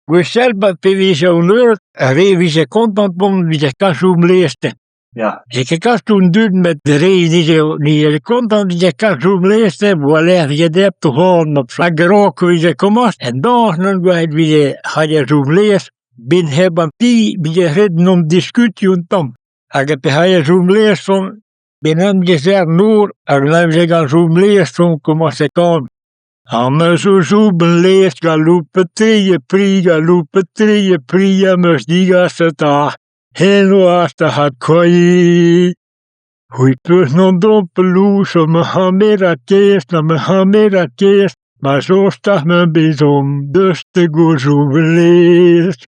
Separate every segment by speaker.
Speaker 1: Zelf wie zo'n leurt, wie ze content om, wie ze kan zo'n leerste.
Speaker 2: Ja.
Speaker 1: Ik kan toen doen met de reden die je content, die je kan zo'n leerste, voilà, je hebt te gaan op slag gerook, wie ze komt, en dan wie je had je zo'n leers, bin hebben wie je reden om discussie en dan. Ik heb je zo'n leers van, bin hem gezegd, noor, en dan zeg ik zo'n leers van, kom ze kan. Ame zo beleefd, galoepetrieën, pria, must die gasten ta. Heel waasta had kooi. Hoe plus non dompeloes, me gaan meer dat keest, maar zo staat me bijzom, dus te goed zo beleefd.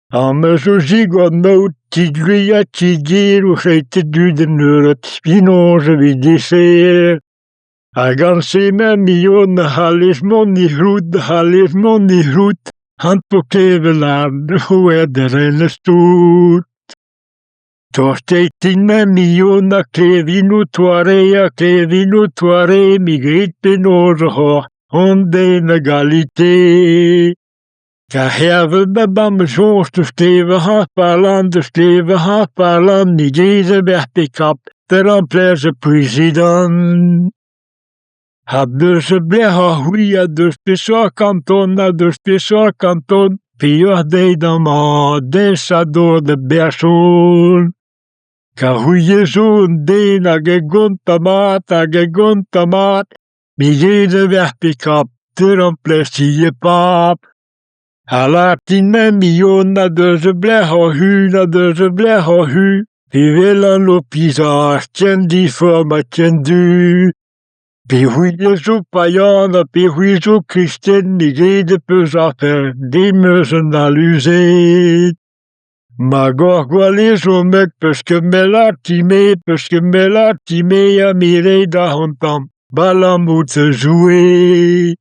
Speaker 1: Ame zo zie wat nood, tjidria, hoe gij te duiden het spinoze wie die zeer. Hij kan zien met miljoenen, halismon niet goed, handpokkeven laten, hoe hij erin stoot. Toch steeds 10 miljoenen, klevino toare, migriet penoze, ondenegalité. Ka hebben we bij zoons te steven hardparland, niet deze weg pick-up, de remplace president. Had dus bleha de speciaal kanton, Pio de dama, desa door de persoon. Ka goeie zoon de gegon tomaat, mi jede weg pick-up, de remplace je pap. Hij laat 10 miljoen naar deze bleha hu, die willen lopizar, tjen die voor me tjen du. Puis zo payana, puis zo christen, die reden plus affaire, die müssen aluser. Ma gorgouale zo mec, parce que me l'artimé, a miré da hontam, bala moet se jouer.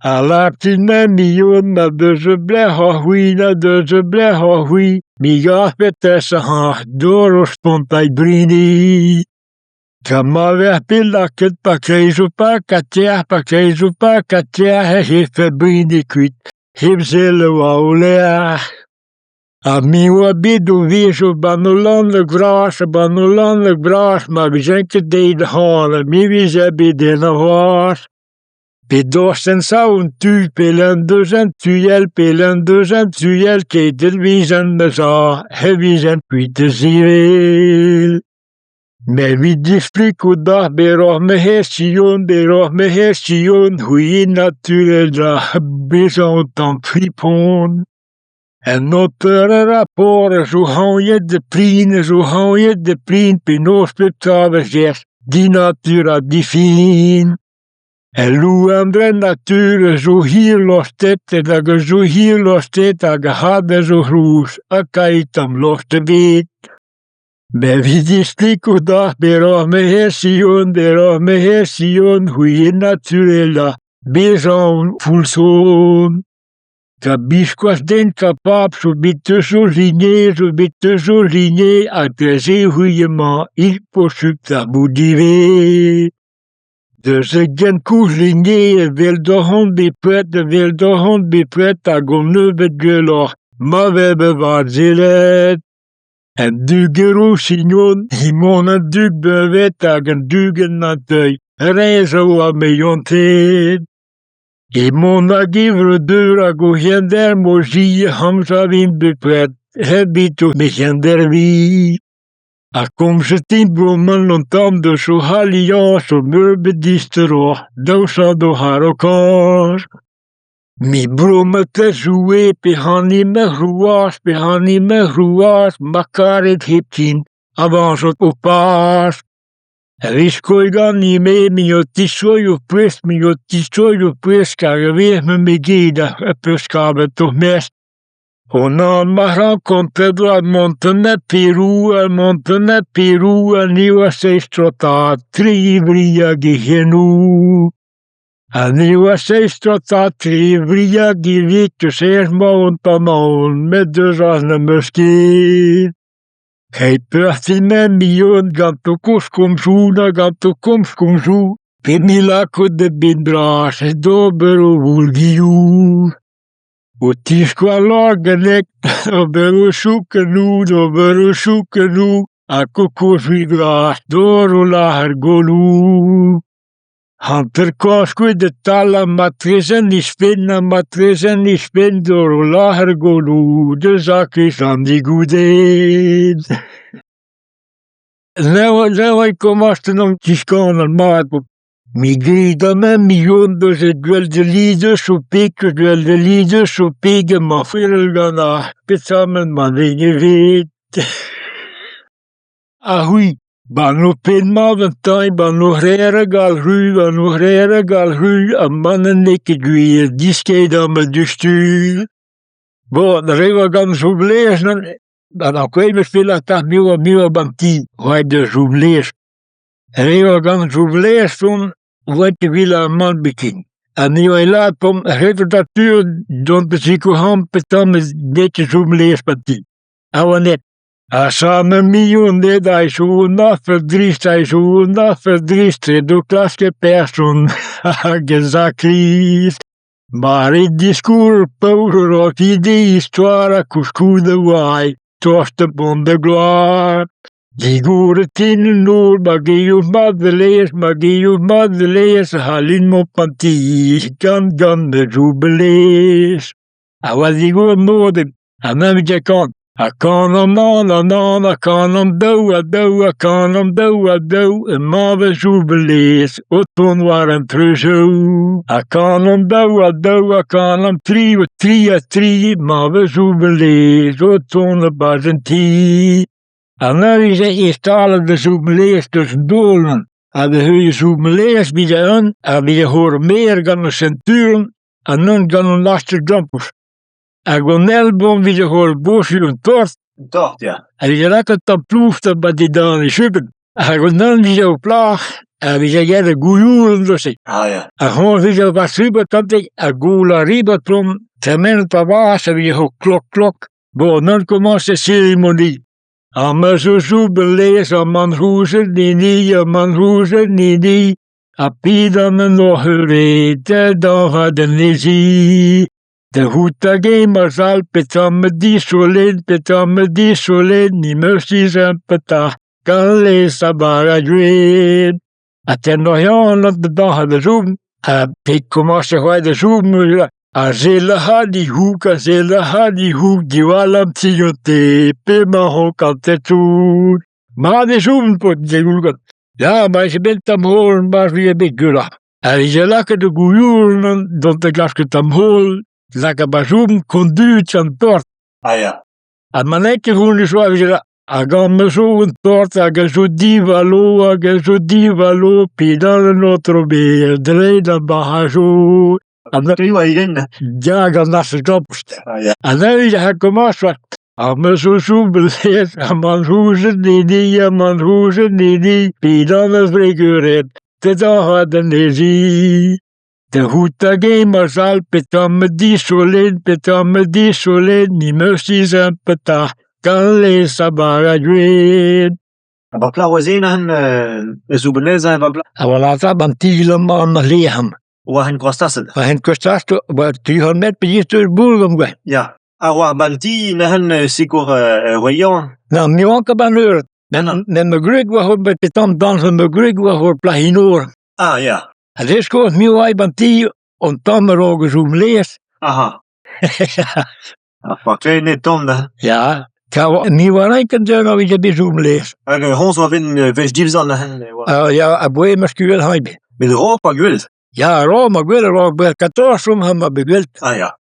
Speaker 1: A la 10 miljoen, na deze bleha hui, mi gaf betesse ha, door spontai brini. Kama verpilakket, pakkezo pa katia, heeft verbrini kwit, heeft zelle waulea. Ami wabidu wezo banolandelijk braas, maar we zijn gededen halen, mi zijn bedenen waar. Pedosten saun tu, pelen tuyel, kedel wie zijn de za, wie zijn kwitte ziel. Mais wie displique au dag beroch me hersion, hoe naturel da besoin tan fripon. En notre rapport, zo hou je de prien, pinos betravers, die natura divine. En lou andre nature, zo hier lostet, dat je zo hier lostet, dat je hadden zo groes, a kaitam los te weet. Mais wie displique au dag beroch me hersion, hoe je naturel da besoin fulson. Ka bisquas den capable, zo bit te souligner, a plaisir huyement, il poursuit ta boudivé. De ze gen kousligner, wil de hond bepret, a gomne bet geloch, ma we bewaard zilet. En duge roussignon, himon een dug bewet, a gen dugen natui, reizo a mejonteet. Himon a givre deur a go hender mogie, hamza win bepret, hebito me hender wie. A kom ze 10 bloemen lontam de zo halia, zo meube distero, dousa do harokar. Mi bloemen te jouer, pe hani me ruas, makar het hiptin, avant zot opas. Riskoi gan ni me, mi o tisoi o pres, kar je weer me geda, peskabe toch mest. Onan ma rencontre doa Montenet Peru, a nieuwe seestrota, trivria gehenu. A nieuwe seestrota, trivria gevik, dus eerst maun pa maun, met dus als een muskeet. Hij perti me miljoen, ganto komskomzu, pe milako de bindras, dobero vulgiu. O tisqualo ganek, o beru shukenu, a kokos viglas, doro lager golu. Hunter koskwe de tala matrisen is spin, doro lager golu, de zak is aan die goedheid. Nou ik kom als te nog tiskan en maat op. Mi grida me miljoen dus het wel de lieden zo pikken, maar veel gana, pitsamen man dingen weet. Ahui, bano pin ma ventai, bano rere gal ru, a mannen ikke duur, diske dan me de stuur. Bo, de rewa gan zo blezen, dan kwam me spelen dat nieuwe banti, waar de zo blees. Rewa gan zo blezen, wat je wil een man bekend. En nu hij laat om referatuur, dan de psychoham petam met netje zo blees banti. Awa net. Samen miljoen dit hij zo na verdriest, door klaske persoon, gezakriest. Maar in discours power of die histoire couche wai, toast de bonde gloire. Die goede tienen noor, magie of madelees, halin mopantie, kan de zoebelees. En wat die goede nodig, en dan moet je kan. I kan hem aan, I kan hem douw, en maar we zo belees, o toen waren treuzo. I kan hem douw, I kan hem trie, maar we zo belees, o toen een tie. En nu is het eerst alle de zo belees tussen dolen. En de hele zo belees bij de een, en bij de horen meer gaan de centuren, en dan gaan de laatste jumpers. En gonelboom wie de hoor bosje een tort.
Speaker 2: Toch, ja.
Speaker 1: En wie lekker dan ploefde bij die dan is suppen. En gonel wie zo plaag. En wie zei jij de goeioelen dus ik.
Speaker 2: Ah, ja.
Speaker 1: En gewoon wie zo wat super tant ik. En goela ribbatrom. Termen pa waas en wie zo klok. Bo dan commence de ceremonie. En me zo belees. En man hoezen niet. En pie dan me nog gereden. Dan gaat de nezie. De hoete gamers al petam di solid, ni mercy zijn peta, kan lezen bara dream. Het is nog jaren dat de dag de zoom, ik kom als je gaat de zoom, Zele ha die hoek, die walam tiyote, pima hok altijd zoet. Maar de zoom pot, die hoek. Ja, maar je bent am horen, maar wie bent gula. En je lekker de goeioelen, dat ik als je het am horen, lekker bazoom, conduit en tort.
Speaker 2: Ah, ja.
Speaker 1: En mijn etje gewoon is waar je gaan me zo een tort, ga zo divalo, pidan een otro beer, draai dan bagazo. En dan,
Speaker 2: Kun je wel hierin?
Speaker 1: ja, gaan dat ze opstellen.
Speaker 2: Ah, ja.
Speaker 1: En dan is het kom wat. En me zo beleefd, en man hoezen niet, pidan een friguret, te dan gaat een nezie. De hoete gamers al petam di solid, ni mercy zijn peta, kan lezen bara dream.
Speaker 2: Maar blauwe zenen, zoebenezen en wat blauw.
Speaker 1: En we laten bantielen man liggen.
Speaker 2: Waar hen kwastassen.
Speaker 1: We hebben kostasto, maar 300 per door boeren gaan.
Speaker 2: Ja. Ah, waar banti, hen sikur voyant.
Speaker 1: Nou, nu ook ben hoor.
Speaker 2: Nee.
Speaker 1: Met mijn grug we hoor bij petam dansen, mijn grug we hoor plahinoor.
Speaker 2: Ah, ja.
Speaker 1: En dit is gewoon nu wij banti, en dan maar ook zo'n lees.
Speaker 2: Aha. Maar twee net tonden.
Speaker 1: Ja, gaan we niet waar ik kan zeggen, als je bij zo'n lees.
Speaker 2: En hons wat in vegetables aan hen.
Speaker 1: Ja, een boy maar skuur hebben.
Speaker 2: Met roop, maar gwil.
Speaker 1: Ja, Rome, maar wel, 14 hebben we geweld.
Speaker 2: Ah, ja.